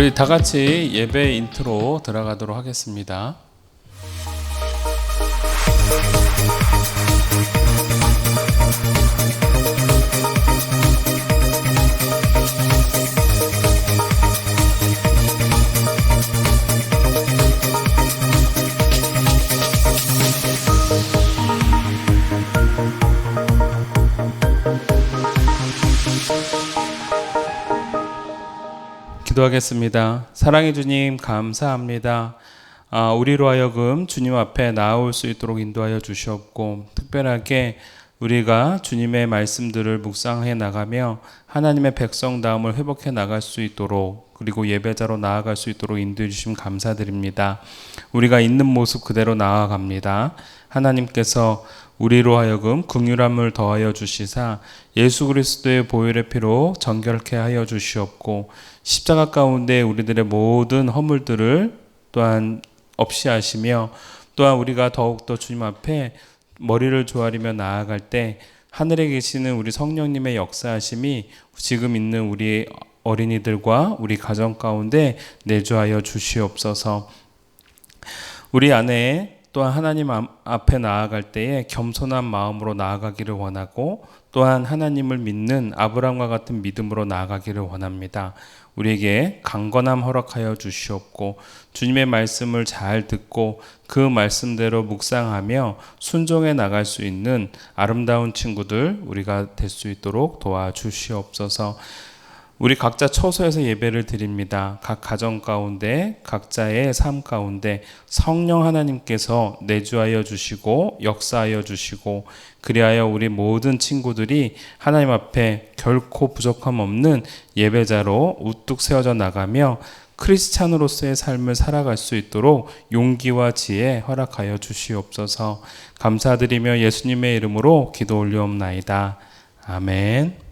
우리 다 같이 예배 인트로 들어가도록 하겠습니다. 기도하겠습니다. 사랑의 주님 감사합니다. 우리로 하여금 주님 앞에 나아올 수 있도록 인도하여 주시옵고, 특별하게 우리가 주님의 말씀들을 묵상해 나가며 하나님의 백성다움을 회복해 나갈 수 있도록, 그리고 예배자로 나아갈 수 있도록 인도해 주시면 감사드립니다. 우리가 있는 모습 그대로 나아갑니다. 하나님께서 우리로 하여금 긍휼함을 더하여 주시사 예수 그리스도의 보혈의 피로 정결케 하여 주시옵고, 십자가 가운데 우리들의 모든 허물들을 또한 없이 하시며, 또한 우리가 더욱더 주님 앞에 머리를 조아리며 나아갈 때 하늘에 계시는 우리 성령님의 역사하심이 지금 있는 우리 어린이들과 우리 가정 가운데 내주하여 주시옵소서. 우리 안에 또한 하나님 앞에 나아갈 때에 겸손한 마음으로 나아가기를 원하고, 또한 하나님을 믿는 아브라함과 같은 믿음으로 나아가기를 원합니다. 우리에게 강건함 허락하여 주시옵고, 주님의 말씀을 잘 듣고 그 말씀대로 묵상하며 순종해 나갈 수 있는 아름다운 친구들 우리가 될 수 있도록 도와주시옵소서. 우리 각자 처소에서 예배를 드립니다. 각 가정 가운데, 각자의 삶 가운데 성령 하나님께서 내주하여 주시고 역사하여 주시고, 그리하여 우리 모든 친구들이 하나님 앞에 결코 부족함 없는 예배자로 우뚝 세워져 나가며 크리스찬으로서의 삶을 살아갈 수 있도록 용기와 지혜 허락하여 주시옵소서. 감사드리며 예수님의 이름으로 기도 올리옵나이다. 아멘.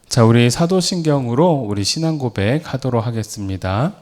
자, 우리 사도신경으로 우리 신앙 고백하도록 하겠습니다.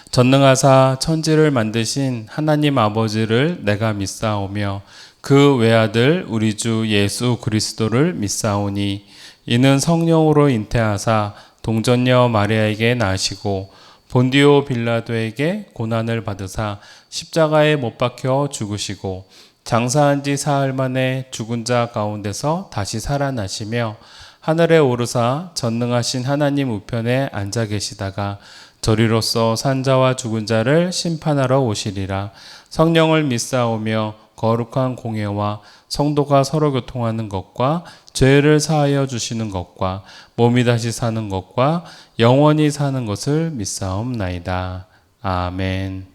전능하사 천지를 만드신 하나님 아버지를 내가 믿사오며 그 외아들 우리 주 예수 그리스도를 믿사오니, 이는 성령으로 잉태하사 동정녀 마리아에게 나시고 본디오 빌라도에게 고난을 받으사 십자가에 못 박혀 죽으시고 장사한 지 사흘 만에 죽은 자 가운데서 다시 살아나시며 하늘에 오르사 전능하신 하나님 우편에 앉아 계시다가 저리로서 산자와 죽은 자를 심판하러 오시리라. 성령을 믿사오며 거룩한 공예와 성도가 서로 교통하는 것과 죄를 사하여 주시는 것과 몸이 다시 사는 것과 영원히 사는 것을 믿사옵나이다. 아멘.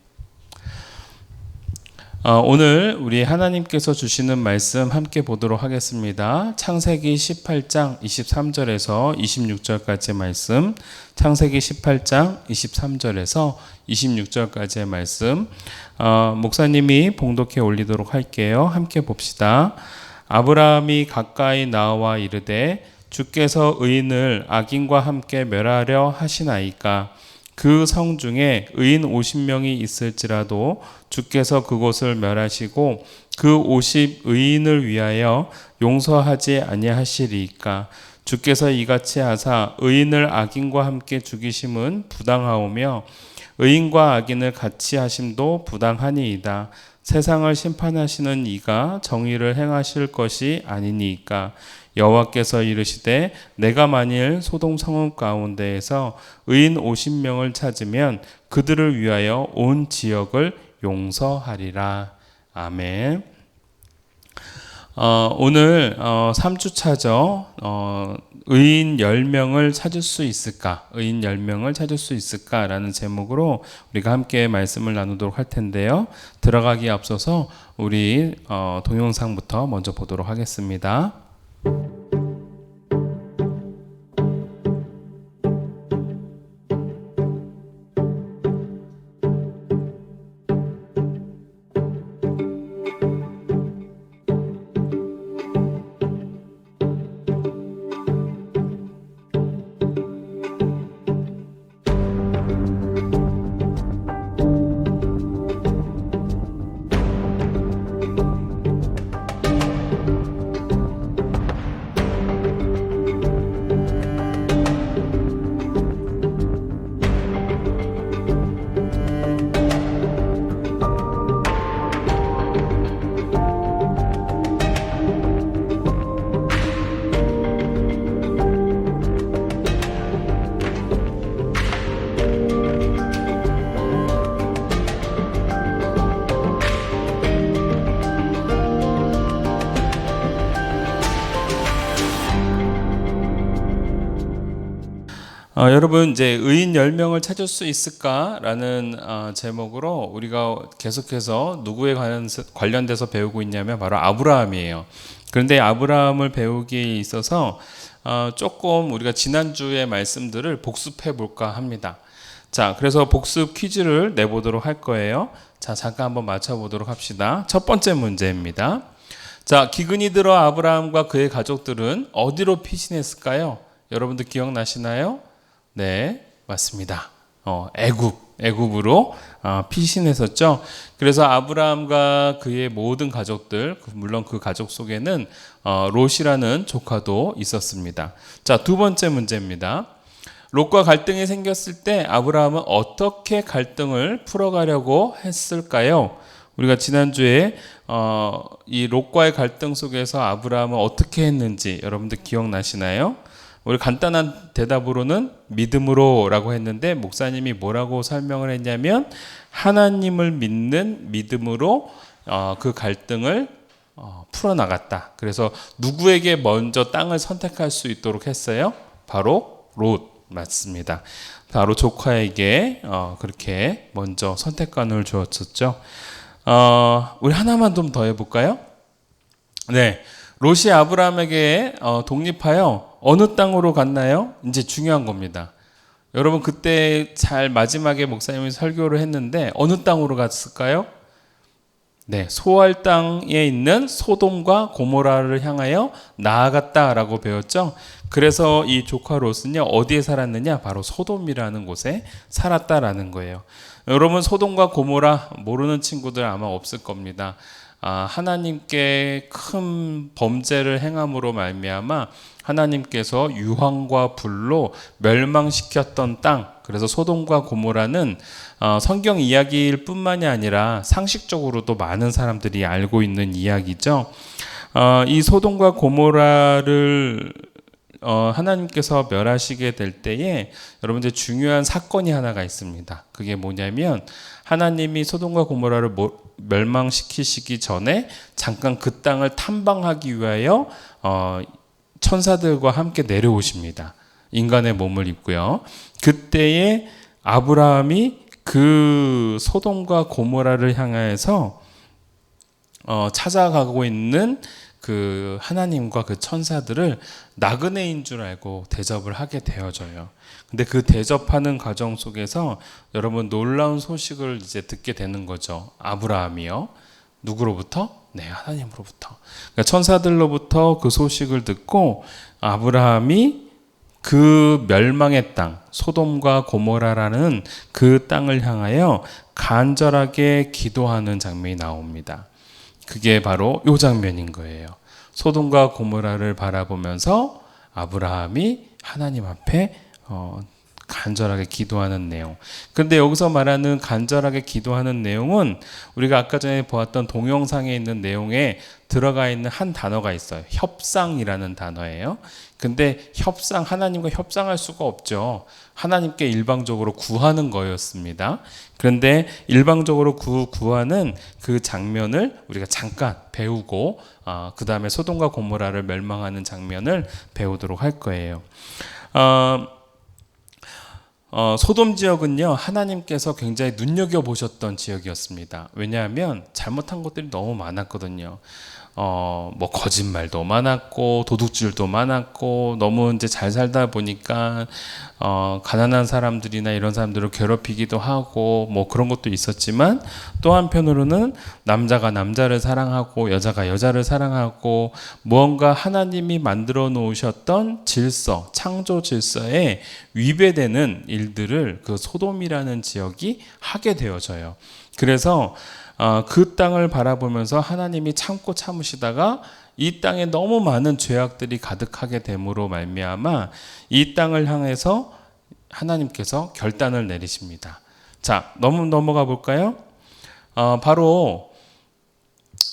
오늘 우리 하나님께서 주시는 말씀 함께 보도록 하겠습니다. 창세기 18장 23절에서 26절까지의 말씀, 창세기 18장 23절에서 26절까지의 말씀, 목사님이 봉독해 올리도록 할게요. 함께 봅시다. 아브라함이 가까이 나와 이르되 주께서 의인을 악인과 함께 멸하려 하시나이까? 그 성 중에 의인 50명이 있을지라도 주께서 그곳을 멸하시고 그 50 의인을 위하여 용서하지 아니하시리이까? 주께서 이같이 하사 의인을 악인과 함께 죽이심은 부당하오며 의인과 악인을 같이 하심도 부당하니이다. 세상을 심판하시는 이가 정의를 행하실 것이 아니니이까? 여호와께서 이르시되 내가 만일 소돔 성읍 가운데에서 의인 50명을 찾으면 그들을 위하여 온 지역을 용서하리라. 아멘. 오늘 3주차죠. 의인 10명을 찾을 수 있을까? 의인 10명을 찾을 수 있을까? 라는 제목으로 우리가 함께 말씀을 나누도록 할 텐데요. 들어가기에 앞서서 우리 동영상부터 먼저 보도록 하겠습니다. 여러분 이제 의인 10명을 찾을 수 있을까라는 제목으로 우리가 계속해서 누구에 관련돼서 배우고 있냐면 바로 아브라함이에요. 그런데 아브라함을 배우기에 있어서 조금 우리가 지난주의 말씀들을 복습해 볼까 합니다. 자, 그래서 복습 퀴즈를 내보도록 할 거예요. 자, 잠깐 한번 맞춰보도록 합시다. 첫 번째 문제입니다. 자, 기근이 들어 아브라함과 그의 가족들은 어디로 피신했을까요? 여러분들 기억나시나요? 네, 맞습니다. 애굽으로 피신했었죠. 그래서 아브라함과 그의 모든 가족들, 물론 그 가족 속에는 롯이라는 조카도 있었습니다. 자, 두 번째 문제입니다. 롯과 갈등이 생겼을 때 아브라함은 어떻게 갈등을 풀어가려고 했을까요? 우리가 지난주에 이 롯과의 갈등 속에서 아브라함은 어떻게 했는지 여러분들 기억나시나요? 우리 간단한 대답으로는 믿음으로라고 했는데 목사님이 뭐라고 설명을 했냐면 하나님을 믿는 믿음으로 그 갈등을 풀어나갔다. 그래서 누구에게 먼저 땅을 선택할 수 있도록 했어요? 바로 롯 맞습니다. 바로 조카에게 그렇게 먼저 선택권을 주었었죠. 우리 하나만 좀 더 해볼까요? 네, 롯이 아브라함에게 독립하여 어느 땅으로 갔나요? 이제 중요한 겁니다. 여러분 그때 잘 마지막에 목사님이 설교를 했는데 어느 땅으로 갔을까요? 네, 소알 땅에 있는 소돔과 고모라를 향하여 나아갔다라고 배웠죠. 그래서 이 조카 롯은요 어디에 살았느냐? 바로 소돔이라는 곳에 살았다라는 거예요. 여러분 소돔과 고모라 모르는 친구들 아마 없을 겁니다. 하나님께 큰 범죄를 행함으로 말미암아 하나님께서 유황과 불로 멸망시켰던 땅. 그래서 소돔과 고모라는 성경 이야기일 뿐만이 아니라 상식적으로도 많은 사람들이 알고 있는 이야기죠. 이 소돔과 고모라를 하나님께서 멸하시게 될 때에 여러분들 중요한 사건이 하나가 있습니다. 그게 뭐냐면 하나님이 소돔과 고모라를 멸망시키시기 전에 잠깐 그 땅을 탐방하기 위하여 천사들과 함께 내려오십니다. 인간의 몸을 입고요. 그때에 아브라함이 그 소돔과 고모라를 향해서 찾아가고 있는 그 하나님과 그 천사들을 나그네인 줄 알고 대접을 하게 되어져요. 근데 그 대접하는 과정 속에서 여러분 놀라운 소식을 이제 듣게 되는 거죠. 아브라함이요. 누구로부터? 네, 하나님으로부터. 그러니까 천사들로부터 그 소식을 듣고 아브라함이 그 멸망의 땅, 소돔과 고모라라는 그 땅을 향하여 간절하게 기도하는 장면이 나옵니다. 그게 바로 이 장면인 거예요. 소돔과 고모라를 바라보면서 아브라함이 하나님 앞에 간절하게 기도하는 내용. 그런데 여기서 말하는 간절하게 기도하는 내용은 우리가 아까 전에 보았던 동영상에 있는 내용에 들어가 있는 한 단어가 있어요. 협상이라는 단어예요. 근데 하나님과 협상할 수가 없죠. 하나님께 일방적으로 구하는 거였습니다. 그런데 일방적으로 구하는 그 장면을 우리가 잠깐 배우고 그 다음에 소돔과 고모라를 멸망하는 장면을 배우도록 할 거예요. 소돔 지역은요 하나님께서 굉장히 눈여겨보셨던 지역이었습니다. 왜냐하면 잘못한 것들이 너무 많았거든요. 뭐 거짓말도 많았고 도둑질도 많았고 너무 이제 잘 살다 보니까 가난한 사람들이나 이런 사람들을 괴롭히기도 하고 뭐 그런 것도 있었지만 또 한편으로는 남자가 남자를 사랑하고 여자가 여자를 사랑하고 무언가 하나님이 만들어 놓으셨던 질서, 창조 질서에 위배되는 일들을 그 소돔이라는 지역이 하게 되어져요. 그래서 그 땅을 바라보면서 하나님이 참으시다가 이 땅에 너무 많은 죄악들이 가득하게 됨으로 말미암아 이 땅을 향해서 하나님께서 결단을 내리십니다. 자, 넘어가 볼까요? 바로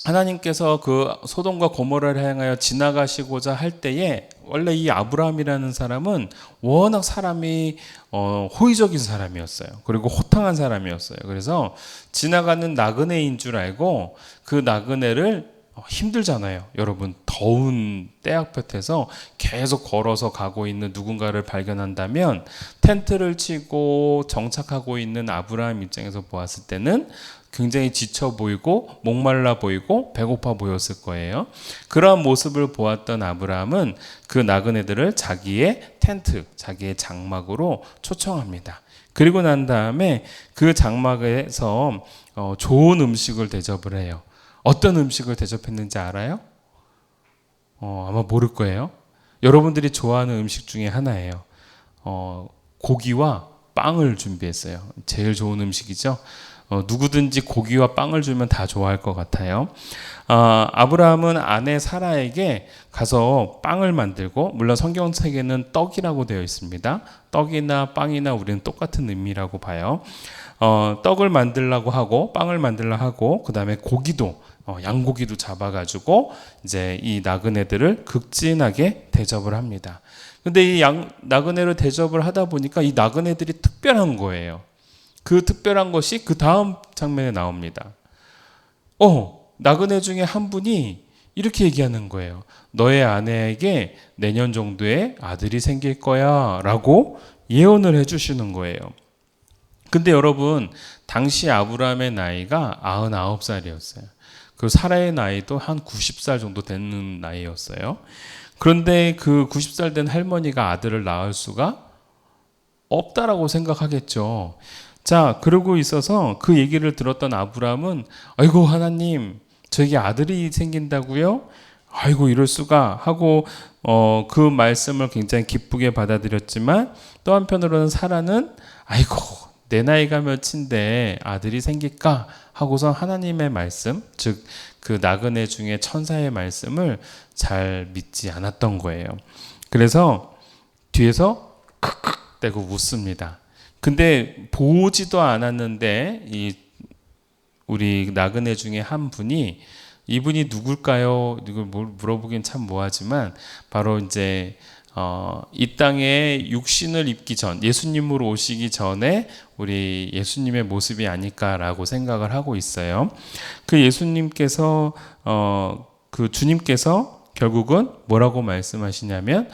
하나님께서 그 소돔과 고모라를 향하여 지나가시고자 할 때에 원래 이 아브라함이라는 사람은 워낙 사람이 호의적인 사람이었어요. 그리고 호탕한 사람이었어요. 그래서 지나가는 나그네인 줄 알고 그 나그네를 힘들잖아요. 여러분, 더운 때학볕에서 계속 걸어서 가고 있는 누군가를 발견한다면 텐트를 치고 정착하고 있는 아브라함 입장에서 보았을 때는 굉장히 지쳐 보이고 목말라 보이고 배고파 보였을 거예요. 그러한 모습을 보았던 아브라함은 그 나그네들을 자기의 텐트, 자기의 장막으로 초청합니다. 그리고 난 다음에 그 장막에서 좋은 음식을 대접을 해요. 어떤 음식을 대접했는지 알아요? 아마 모를 거예요. 여러분들이 좋아하는 음식 중에 하나예요. 고기와 빵을 준비했어요. 제일 좋은 음식이죠. 누구든지 고기와 빵을 주면 다 좋아할 것 같아요. 아브라함은 아내 사라에게 가서 빵을 만들고, 물론 성경책에는 떡이라고 되어 있습니다. 떡이나 빵이나 우리는 똑같은 의미라고 봐요. 떡을 만들라고 하고 빵을 만들라고 하고 그 다음에 고기도 양고기도 잡아가지고 이제 이 나그네들을 극진하게 대접을 합니다. 근데 이 나그네를 대접을 하다 보니까 이 나그네들이 특별한 거예요. 그 특별한 것이 그 다음 장면에 나옵니다. 나그네 중에 한 분이 이렇게 얘기하는 거예요. 너의 아내에게 내년 정도에 아들이 생길 거야 라고 예언을 해주시는 거예요. 근데 여러분, 당시 아브라함의 나이가 99살이었어요. 그 사라의 나이도 한 90살 정도 되는 나이였어요. 그런데 그 90살 된 할머니가 아들을 낳을 수가 없다라고 생각하겠죠. 자, 그러고 있어서 그 얘기를 들었던 아브라함은 아이고 하나님, 저에게 아들이 생긴다고요? 아이고 이럴 수가 하고 그 말씀을 굉장히 기쁘게 받아들였지만 또 한편으로는 사라는 아이고 내 나이가 몇인데 아들이 생길까 하고서 하나님의 말씀, 즉 그 나그네 중에 천사의 말씀을 잘 믿지 않았던 거예요. 그래서 뒤에서 크크 대고 웃습니다. 근데 보지도 않았는데 이 우리 나그네 중에 한 분이, 이분이 누굴까요? 이걸 물어보긴 참 뭐하지만 바로 이제 이 땅에 육신을 입기 전, 예수님으로 오시기 전에 우리 예수님의 모습이 아닐까라고 생각을 하고 있어요. 그 예수님께서 그 주님께서 결국은 뭐라고 말씀하시냐면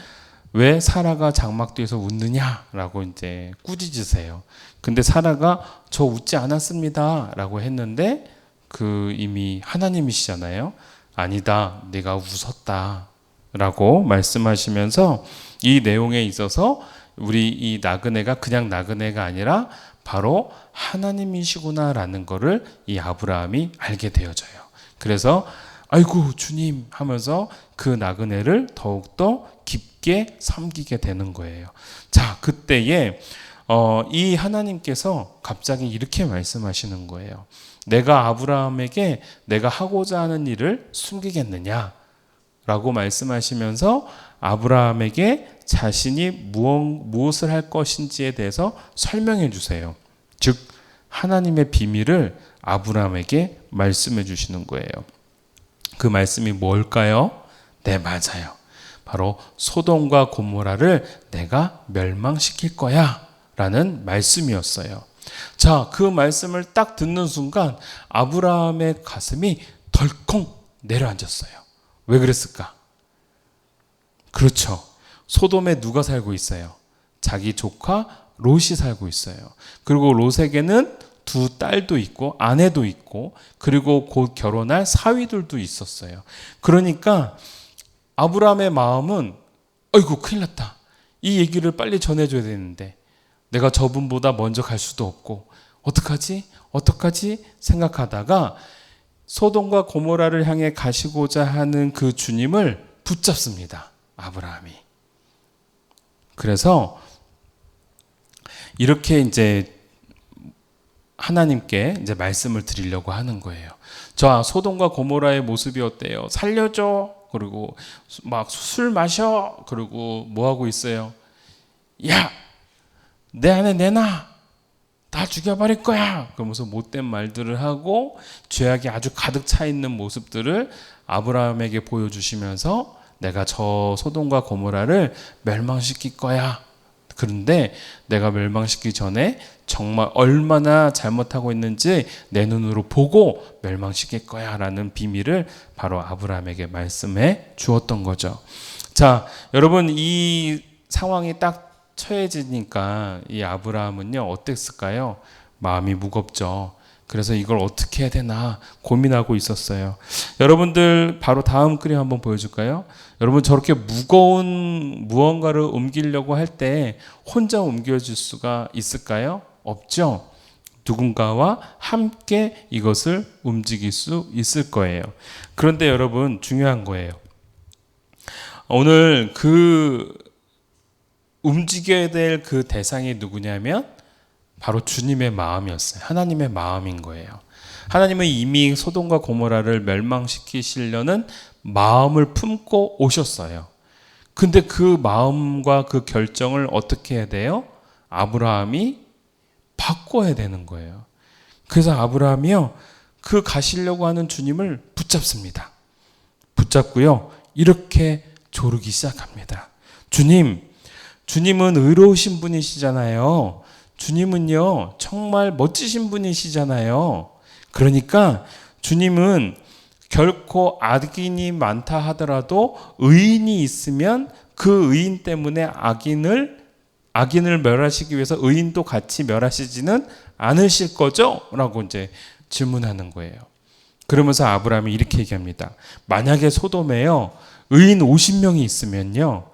왜 사라가 장막 뒤에서 웃느냐라고 이제 꾸짖으세요. 근데 사라가 저 웃지 않았습니다라고 했는데 그 이미 하나님이시잖아요. 아니다, 내가 웃었다라고 말씀하시면서 이 내용에 있어서 우리 이 나그네가 그냥 나그네가 아니라 바로 하나님이시구나라는 것을 이 아브라함이 알게 되어져요. 그래서 아이고 주님 하면서 그 나그네를 더욱더 깊게 섬기게 되는 거예요. 자, 그때에 이 하나님께서 갑자기 이렇게 말씀하시는 거예요. 내가 아브라함에게 내가 하고자 하는 일을 숨기겠느냐? 라고 말씀하시면서 아브라함에게 자신이 무엇을 할 것인지에 대해서 설명해 주세요. 즉 하나님의 비밀을 아브라함에게 말씀해 주시는 거예요. 그 말씀이 뭘까요? 네, 맞아요. 바로 소돔과 고모라를 내가 멸망시킬 거야 라는 말씀이었어요. 자, 그 말씀을 딱 듣는 순간 아브라함의 가슴이 덜컹 내려앉았어요. 왜 그랬을까? 그렇죠. 소돔에 누가 살고 있어요? 자기 조카 롯이 살고 있어요. 그리고 롯에게는 두 딸도 있고 아내도 있고 그리고 곧 결혼할 사위들도 있었어요. 그러니까 아브라함의 마음은 아이고 큰일 났다. 이 얘기를 빨리 전해줘야 되는데 내가 저분보다 먼저 갈 수도 없고 어떡하지 생각하다가 소돔과 고모라를 향해 가시고자 하는 그 주님을 붙잡습니다. 아브라함이. 그래서 이렇게 이제 하나님께 이제 말씀을 드리려고 하는 거예요. 저 소돔과 고모라의 모습이 어때요? 살려줘. 그리고 막 술 마셔. 그리고 뭐 하고 있어요? 야, 내 안에 내놔. 다 죽여버릴 거야. 그러면서 못된 말들을 하고 죄악이 아주 가득 차 있는 모습들을 아브라함에게 보여주시면서 내가 저 소돔과 고모라를 멸망시킬 거야. 그런데 내가 멸망시키기 전에 정말 얼마나 잘못하고 있는지 내 눈으로 보고 멸망시킬 거야 라는 비밀을 바로 아브라함에게 말씀해 주었던 거죠. 자, 여러분, 이 상황이 딱 처해지니까 이 아브라함은요 어땠을까요? 마음이 무겁죠. 그래서 이걸 어떻게 해야 되나 고민하고 있었어요. 여러분들 바로 다음 그림 한번 보여줄까요? 여러분, 저렇게 무거운 무언가를 옮기려고 할 때 혼자 옮겨줄 수가 있을까요? 없죠. 누군가와 함께 이것을 움직일 수 있을 거예요. 그런데 여러분, 중요한 거예요. 오늘 그 움직여야 될 그 대상이 누구냐면 바로 주님의 마음이었어요. 하나님의 마음인 거예요. 하나님은 이미 소돔과 고모라를 멸망시키시려는 마음을 품고 오셨어요. 근데 그 마음과 그 결정을 어떻게 해야 돼요? 아브라함이 바꿔야 되는 거예요. 그래서 아브라함이요, 그 가시려고 하는 주님을 붙잡습니다. 붙잡고요, 이렇게 조르기 시작합니다. 주님은 의로우신 분이시잖아요. 주님은요, 정말 멋지신 분이시잖아요. 그러니까 주님은 결코 악인이 많다 하더라도 의인이 있으면 그 의인 때문에 악인을 멸하시기 위해서 의인도 같이 멸하시지는 않으실 거죠? 라고 이제 질문하는 거예요. 그러면서 아브라함이 이렇게 얘기합니다. 만약에 소돔에요, 의인 50명이 있으면요,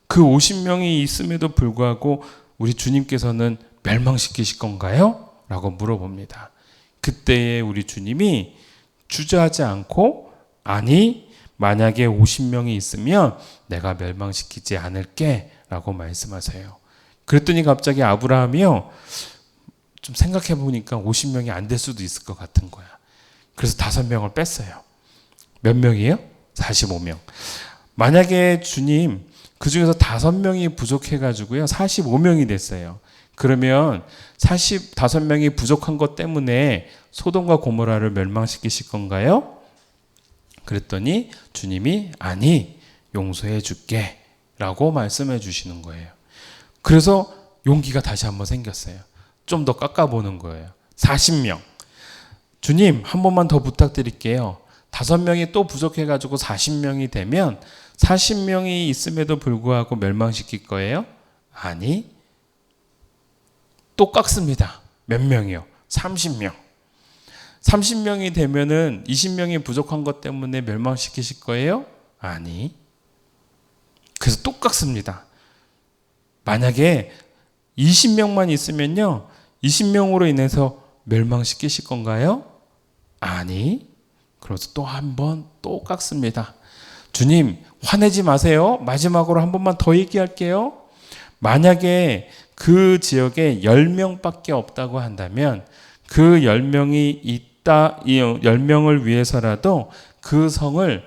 그 50명이 있음에도 불구하고 우리 주님께서는 멸망시키실 건가요? 라고 물어봅니다. 그때에 우리 주님이 주저하지 않고, 아니, 만약에 50명이 있으면 내가 멸망시키지 않을게 라고 말씀하세요. 그랬더니 갑자기 아브라함이요, 좀 생각해 보니까 50명이 안 될 수도 있을 것 같은 거야. 그래서 5명을 뺐어요. 몇 명이에요? 45명. 만약에 주님, 그 중에서 5명이 부족해가지고요, 45명이 됐어요. 그러면 45명이 부족한 것 때문에 소돔과 고모라를 멸망시키실 건가요? 그랬더니 주님이 아니, 용서해 줄게 라고 말씀해 주시는 거예요. 그래서 용기가 다시 한번 생겼어요. 좀 더 깎아보는 거예요. 40명. 주님, 한 번만 더 부탁드릴게요. 5명이 또 부족해가지고 40명이 되면 40명이 있음에도 불구하고 멸망시킬 거예요? 아니, 또 깎습니다. 몇 명이요? 30명. 30명이 되면은 20명이 부족한 것 때문에 멸망시키실 거예요? 아니. 그래서 또 깎습니다. 만약에 20명만 있으면요, 20명으로 인해서 멸망시키실 건가요? 아니. 그래서 또 한 번 또 깎습니다. 주님, 화내지 마세요. 마지막으로 한 번만 더 얘기할게요. 만약에 그 지역에 10명밖에 없다고 한다면 그 10명이 있다, 이 10명을 위해서라도 그 성을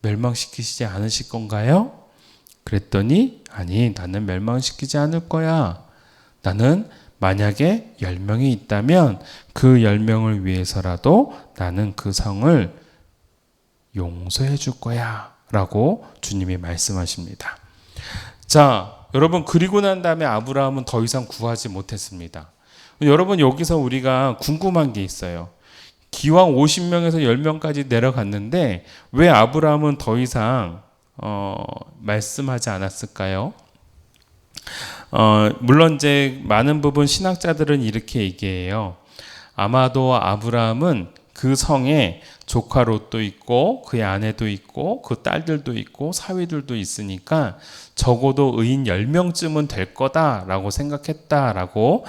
멸망시키시지 않으실 건가요? 그랬더니 아니, 나는 멸망시키지 않을 거야. 나는 만약에 10명이 있다면 그 10명을 위해서라도 나는 그 성을 용서해 줄 거야 라고 주님이 말씀하십니다. 자, 여러분, 그리고 난 다음에 아브라함은 더 이상 구하지 못했습니다. 여러분, 여기서 우리가 궁금한 게 있어요. 기왕 50명에서 10명까지 내려갔는데 왜 아브라함은 더 이상 말씀하지 않았을까요? 물론 이제 많은 부분 신학자들은 이렇게 얘기해요. 아마도 아브라함은 그 성에 조카 롯도 있고 그의 아내도 있고 그 딸들도 있고 사위들도 있으니까 적어도 의인 10명쯤은 될 거다라고 생각했다라고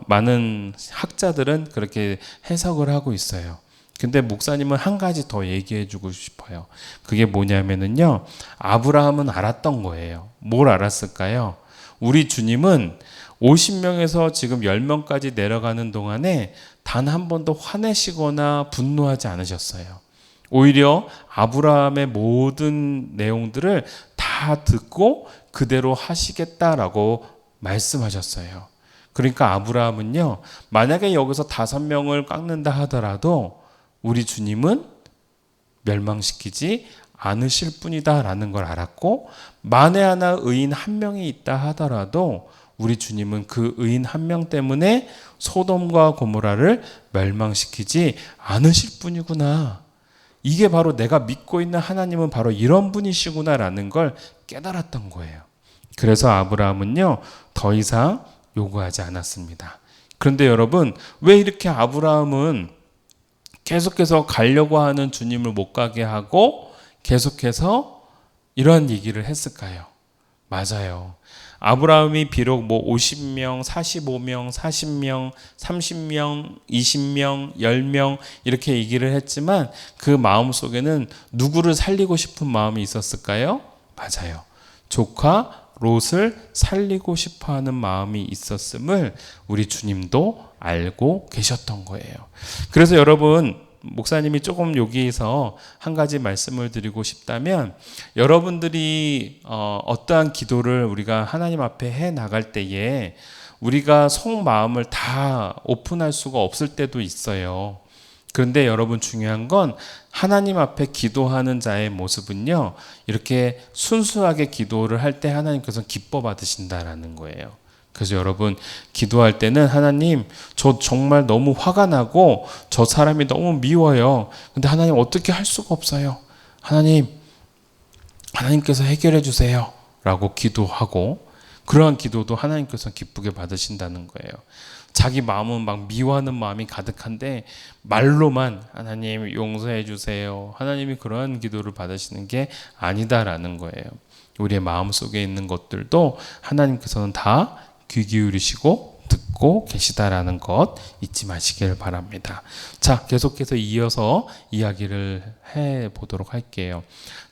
많은 학자들은 그렇게 해석을 하고 있어요. 근데 목사님은 한 가지 더 얘기해 주고 싶어요. 그게 뭐냐면은요, 아브라함은 알았던 거예요. 뭘 알았을까요? 우리 주님은 50명에서 지금 10명까지 내려가는 동안에 단 한 번도 화내시거나 분노하지 않으셨어요. 오히려 아브라함의 모든 내용들을 다 듣고 그대로 하시겠다라고 말씀하셨어요. 그러니까 아브라함은요, 만약에 여기서 5명을 깎는다 하더라도 우리 주님은 멸망시키지 않으실 뿐이다라는 걸 알았고, 만에 하나 의인 한 명이 있다 하더라도 우리 주님은 그 의인 한 명 때문에 소돔과 고모라를 멸망시키지 않으실 뿐이구나. 이게 바로 내가 믿고 있는 하나님은 바로 이런 분이시구나라는 걸 깨달았던 거예요. 그래서 아브라함은요, 더 이상 요구하지 않았습니다. 그런데 여러분, 왜 이렇게 아브라함은 계속해서 가려고 하는 주님을 못 가게 하고 계속해서 이러한 얘기를 했을까요? 맞아요. 아브라함이 비록 50명, 45명, 40명, 30명, 20명, 10명 이렇게 얘기를 했지만 그 마음 속에는 누구를 살리고 싶은 마음이 있었을까요? 맞아요. 조카 롯을 살리고 싶어하는 마음이 있었음을 우리 주님도 알고 계셨던 거예요. 그래서 여러분, 목사님이 조금 여기에서 한 가지 말씀을 드리고 싶다면, 여러분들이 어떠한 기도를 우리가 하나님 앞에 해 나갈 때에 우리가 속마음을 다 오픈할 수가 없을 때도 있어요. 그런데 여러분, 중요한 건 하나님 앞에 기도하는 자의 모습은요, 이렇게 순수하게 기도를 할 때 하나님께서 기뻐 받으신다라는 거예요. 그래서 여러분, 기도할 때는 하나님, 저 정말 너무 화가 나고 저 사람이 너무 미워요. 근데 하나님 어떻게 할 수가 없어요. 하나님께서 해결해 주세요 라고 기도하고, 그러한 기도도 하나님께서 기쁘게 받으신다는 거예요. 자기 마음은 막 미워하는 마음이 가득한데 말로만 하나님 용서해 주세요, 하나님이 그러한 기도를 받으시는 게 아니다라는 거예요. 우리의 마음속에 있는 것들도 하나님께서는 다 귀 기울이시고 듣고 계시다라는 것 잊지 마시길 바랍니다. 자, 계속해서 이어서 이야기를 해보도록 할게요.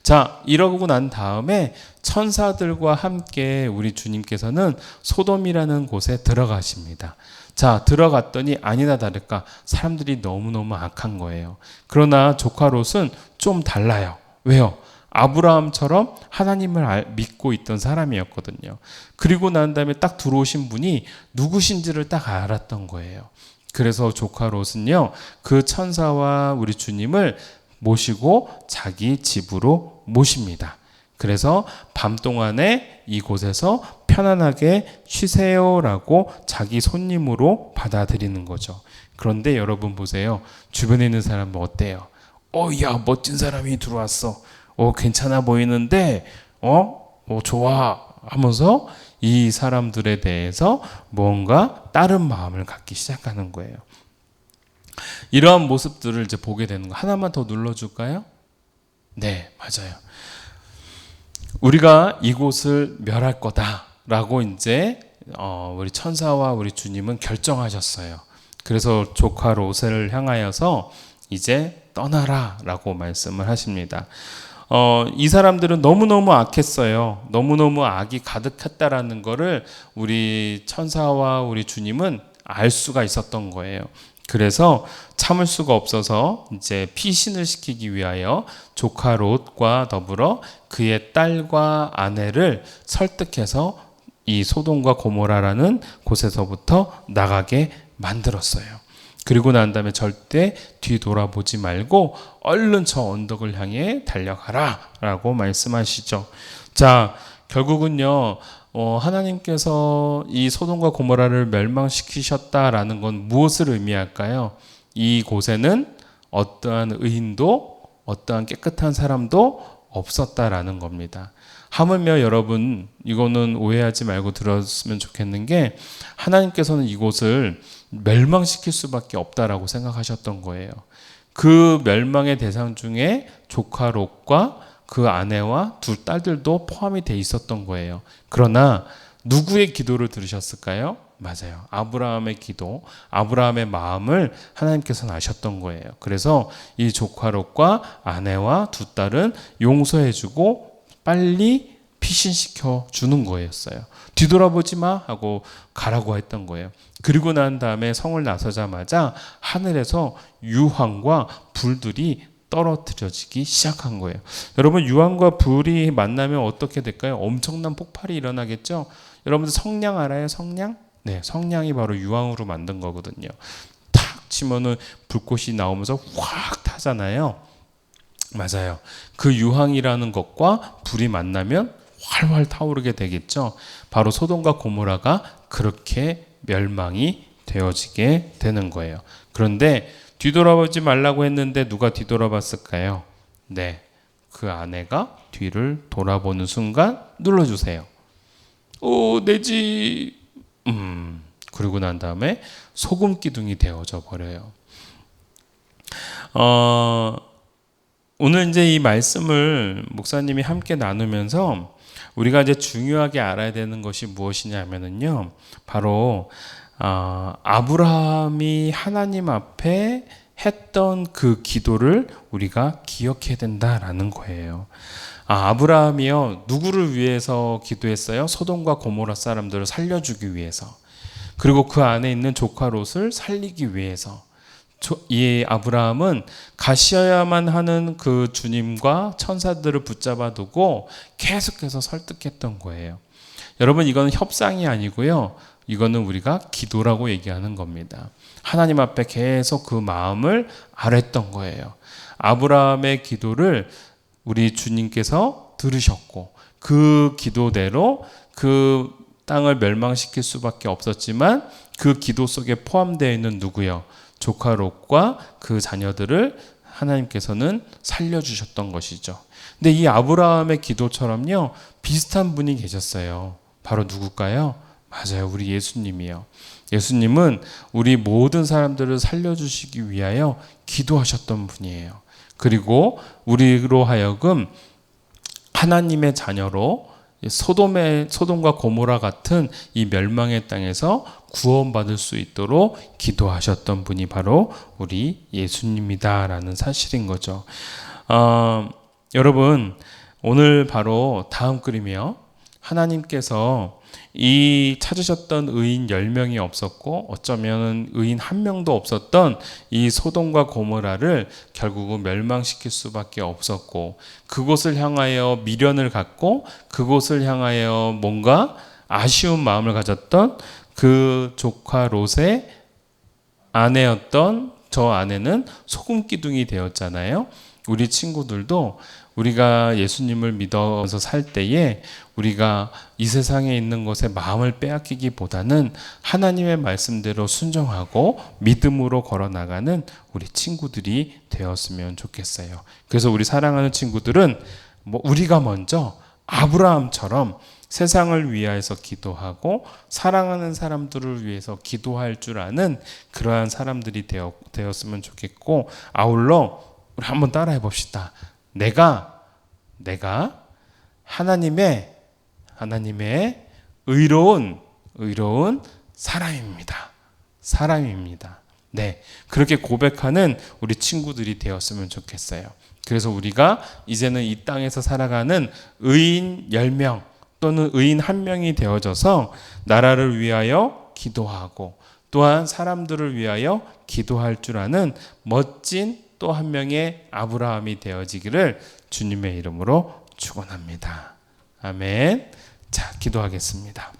자, 이러고 난 다음에 천사들과 함께 우리 주님께서는 소돔이라는 곳에 들어가십니다. 자, 들어갔더니 아니나 다를까 사람들이 너무너무 악한 거예요. 그러나 조카 롯은 좀 달라요. 왜요? 아브라함처럼 하나님을 믿고 있던 사람이었거든요. 그리고 난 다음에 딱 들어오신 분이 누구신지를 딱 알았던 거예요. 그래서 조카 롯은요, 그 천사와 우리 주님을 모시고 자기 집으로 모십니다. 그래서 밤 동안에 이곳에서 편안하게 쉬세요라고 자기 손님으로 받아들이는 거죠. 그런데 여러분 보세요. 주변에 있는 사람은 어때요? 야, 멋진 사람이 들어왔어. 괜찮아 보이는데, 좋아 하면서 이 사람들에 대해서 뭔가 다른 마음을 갖기 시작하는 거예요. 이러한 모습들을 이제 보게 되는 거. 하나만 더 눌러줄까요? 네, 맞아요. 우리가 이곳을 멸할 거다라고 이제 우리 천사와 우리 주님은 결정하셨어요. 그래서 조카 롯을 향하여서 이제 떠나라라고 말씀을 하십니다. 이 사람들은 너무너무 악했어요. 너무너무 악이 가득했다라는 거를 우리 천사와 우리 주님은 알 수가 있었던 거예요. 그래서 참을 수가 없어서 이제 피신을 시키기 위하여 조카 롯과 더불어 그의 딸과 아내를 설득해서 이 소돔과 고모라라는 곳에서부터 나가게 만들었어요. 그리고 난 다음에 절대 뒤돌아보지 말고 얼른 저 언덕을 향해 달려가라 라고 말씀하시죠. 자, 결국은요, 하나님께서 이 소돔과 고모라를 멸망시키셨다라는 건 무엇을 의미할까요? 이 곳에는 어떠한 의인도 어떠한 깨끗한 사람도 없었다라는 겁니다. 하물며 여러분, 이거는 오해하지 말고 들었으면 좋겠는 게, 하나님께서는 이곳을 멸망시킬 수밖에 없다라고 생각하셨던 거예요. 그 멸망의 대상 중에 조카 롯과 그 아내와 두 딸들도 포함이 돼 있었던 거예요. 그러나 누구의 기도를 들으셨을까요? 맞아요. 아브라함의 기도, 아브라함의 마음을 하나님께서는 아셨던 거예요. 그래서 이 조카 롯과 아내와 두 딸은 용서해주고 빨리 피신시켜 주는 거였어요. 뒤돌아보지 마 하고 가라고 했던 거예요. 그리고 난 다음에 성을 나서자마자 하늘에서 유황과 불들이 떨어뜨려지기 시작한 거예요. 여러분, 유황과 불이 만나면 어떻게 될까요? 엄청난 폭발이 일어나겠죠? 여러분들 성냥 알아요? 성냥? 네, 성냥이 바로 유황으로 만든 거거든요. 탁 치면은 불꽃이 나오면서 확 타잖아요. 맞아요. 그 유황이라는 것과 불이 만나면 활활 타오르게 되겠죠. 바로 소돔과 고모라가 그렇게 멸망이 되어지게 되는 거예요. 그런데 뒤돌아보지 말라고 했는데 누가 뒤돌아봤을까요? 네, 그 아내가 뒤를 돌아보는 순간 눌러주세요. 오, 내 집. 그러고 난 다음에 소금 기둥이 되어져 버려요. 오늘 이제 이 말씀을 목사님이 함께 나누면서 우리가 이제 중요하게 알아야 되는 것이 무엇이냐면은요, 바로 아브라함이 하나님 앞에 했던 그 기도를 우리가 기억해야 된다라는 거예요. 아브라함이요, 누구를 위해서 기도했어요? 소돔과 고모라 사람들을 살려주기 위해서. 그리고 그 안에 있는 조카 롯을 살리기 위해서. 이 아브라함은 가셔야만 하는 그 주님과 천사들을 붙잡아 두고 계속해서 설득했던 거예요. 여러분, 이건 협상이 아니고요, 이거는 우리가 기도라고 얘기하는 겁니다. 하나님 앞에 계속 그 마음을 아랬던 거예요. 아브라함의 기도를 우리 주님께서 들으셨고, 그 기도대로 그 땅을 멸망시킬 수밖에 없었지만 그 기도 속에 포함되어 있는 누구요? 조카 롯과 그 자녀들을 하나님께서는 살려주셨던 것이죠. 근데 이 아브라함의 기도처럼요, 비슷한 분이 계셨어요. 바로 누굴까요? 맞아요, 우리 예수님이요. 예수님은 우리 모든 사람들을 살려주시기 위하여 기도하셨던 분이에요. 그리고 우리로 하여금 하나님의 자녀로 소돔과 고모라 같은 이 멸망의 땅에서 구원받을 수 있도록 기도하셨던 분이 바로 우리 예수님이다라는 사실인 거죠. 여러분, 오늘 바로 다음 그림이요, 하나님께서 이 찾으셨던 의인 10명이 없었고 어쩌면 의인 1명도 없었던 이 소돔과 고모라를 결국은 멸망시킬 수밖에 없었고, 그곳을 향하여 미련을 갖고 그곳을 향하여 뭔가 아쉬운 마음을 가졌던 그 조카 롯의 아내였던 저 아내는 소금 기둥이 되었잖아요. 우리 친구들도 우리가 예수님을 믿어서 살 때에 우리가 이 세상에 있는 것에 마음을 빼앗기기보다는 하나님의 말씀대로 순종하고 믿음으로 걸어나가는 우리 친구들이 되었으면 좋겠어요. 그래서 우리 사랑하는 친구들은 우리가 먼저 아브라함처럼 세상을 위하여서 기도하고 사랑하는 사람들을 위해서 기도할 줄 아는 그러한 사람들이 되었으면 좋겠고, 아울러 우리 한번 따라해 봅시다. 내가 하나님의 의로운 사람입니다. 네, 그렇게 고백하는 우리 친구들이 되었으면 좋겠어요. 그래서 우리가 이제는 이 땅에서 살아가는 의인 10명 또는 의인 1명이 되어져서 나라를 위하여 기도하고 또한 사람들을 위하여 기도할 줄 아는 멋진 또 한 명의 아브라함이 되어지기를 주님의 이름으로 축원합니다. 아멘. 자, 기도하겠습니다.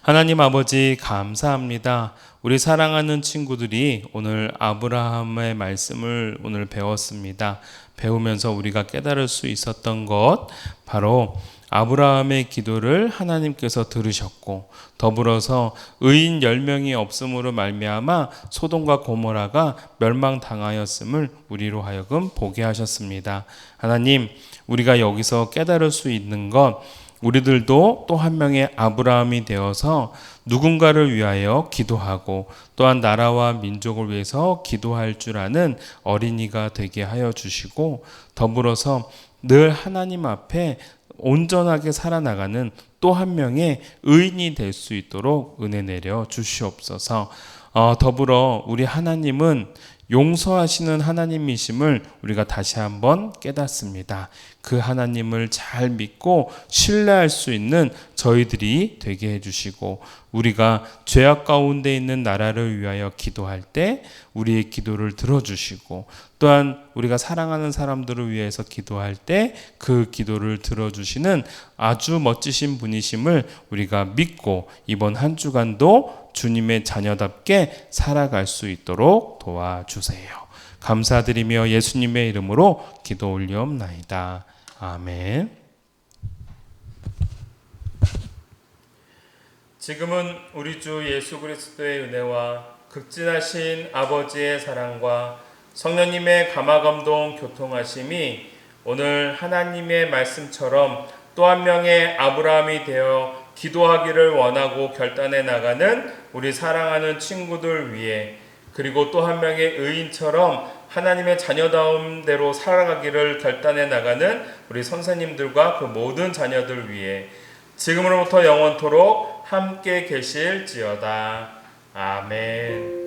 하나님 아버지, 감사합니다. 우리 사랑하는 친구들이 오늘 아브라함의 말씀을 오늘 배웠습니다. 배우면서 우리가 깨달을 수 있었던 것, 바로 아브라함의 기도를 하나님께서 들으셨고, 더불어서 의인 10명이 없음으로 말미암아 소돔과 고모라가 멸망당하였음을 우리로 하여금 보게 하셨습니다. 하나님, 우리가 여기서 깨달을 수 있는 것, 우리들도 또 한 명의 아브라함이 되어서 누군가를 위하여 기도하고 또한 나라와 민족을 위해서 기도할 줄 아는 어린이가 되게 하여 주시고, 더불어서 늘 하나님 앞에 온전하게 살아나가는 또 한 명의 의인이 될 수 있도록 은혜 내려 주시옵소서. 더불어 우리 하나님은 용서하시는 하나님이심을 우리가 다시 한번 깨닫습니다. 그 하나님을 잘 믿고 신뢰할 수 있는 저희들이 되게 해주시고, 우리가 죄악 가운데 있는 나라를 위하여 기도할 때 우리의 기도를 들어주시고, 또한 우리가 사랑하는 사람들을 위해서 기도할 때 그 기도를 들어주시는 아주 멋지신 분이심을 우리가 믿고 이번 한 주간도 주님의 자녀답게 살아갈 수 있도록 도와주세요. 감사드리며 예수님의 이름으로 기도 올리옵나이다. 아멘. 지금은 우리 주 예수 그리스도의 은혜와 극진하신 아버지의 사랑과 성령님의 감화감동 교통하심이 오늘 하나님의 말씀처럼 또 한 명의 아브라함이 되어 기도하기를 원하고 결단해 나가는 우리 사랑하는 친구들 위해, 그리고 또 한 명의 의인처럼 하나님의 자녀다움대로 살아가기를 결단해 나가는 우리 선생님들과 그 모든 자녀들 위해 지금으로부터 영원토록 함께 계실지어다. 아멘.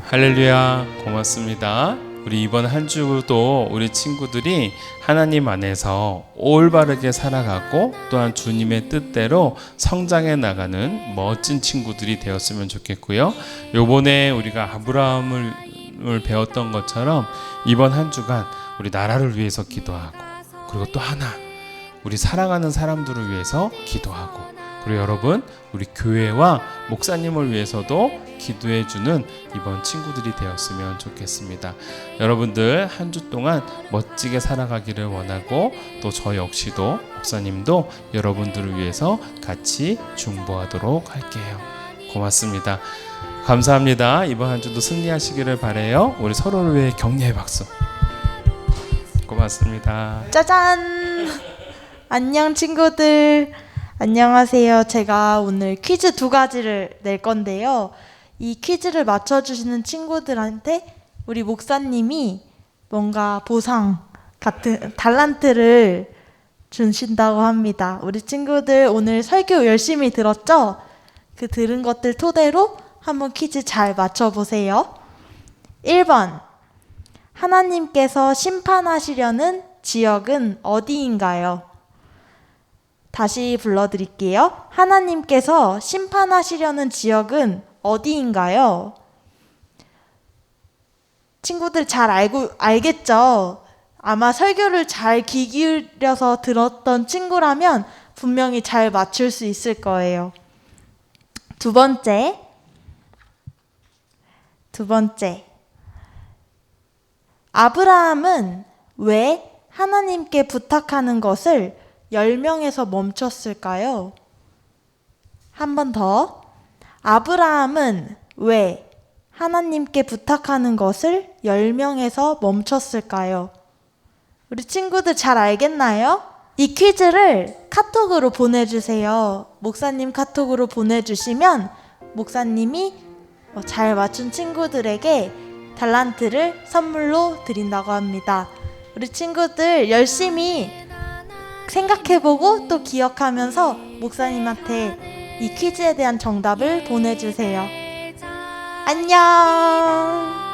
할렐루야. 고맙습니다. 우리 이번 한 주도 우리 친구들이 하나님 안에서 올바르게 살아가고 또한 주님의 뜻대로 성장해 나가는 멋진 친구들이 되었으면 좋겠고요. 요번에 우리가 아브라함을 배웠던 것처럼 이번 한 주간 우리 나라를 위해서 기도하고, 그리고 또 하나 우리 사랑하는 사람들을 위해서 기도하고, 그리고 여러분 우리 교회와 목사님을 위해서도 기도해주는 이번 친구들이 되었으면 좋겠습니다. 여러분들 한 주 동안 멋지게 살아가기를 원하고, 또 저 역시도 목사님도 여러분들을 위해서 같이 중보하도록 할게요. 고맙습니다. 감사합니다. 이번 한 주도 승리하시기를 바라요. 우리 서로를 위해 격려의 박수. 고맙습니다. 짜잔! 안녕 친구들. 안녕하세요. 제가 오늘 퀴즈 2가지를 낼 건데요. 이 퀴즈를 맞춰주시는 친구들한테 우리 목사님이 뭔가 보상 같은 달란트를 주신다고 합니다. 우리 친구들 오늘 설교 열심히 들었죠? 그 들은 것들 토대로 한번 퀴즈 잘 맞춰보세요. 1번. 하나님께서 심판하시려는 지역은 어디인가요? 다시 불러드릴게요. 하나님께서 심판하시려는 지역은 어디인가요? 친구들 잘 알겠죠? 아마 설교를 잘 귀 기울여서 들었던 친구라면 분명히 잘 맞출 수 있을 거예요. 두 번째. 아브라함은 왜 하나님께 부탁하는 것을 10명에서 멈췄을까요? 한 번 더. 아브라함은 왜 하나님께 부탁하는 것을 10명에서 멈췄을까요? 우리 친구들 잘 알겠나요? 이 퀴즈를 카톡으로 보내주세요. 목사님 카톡으로 보내주시면 목사님이 잘 맞춘 친구들에게 달란트를 선물로 드린다고 합니다. 우리 친구들 열심히 생각해보고 또 기억하면서 목사님한테 이 퀴즈에 대한 정답을 보내주세요. 안녕.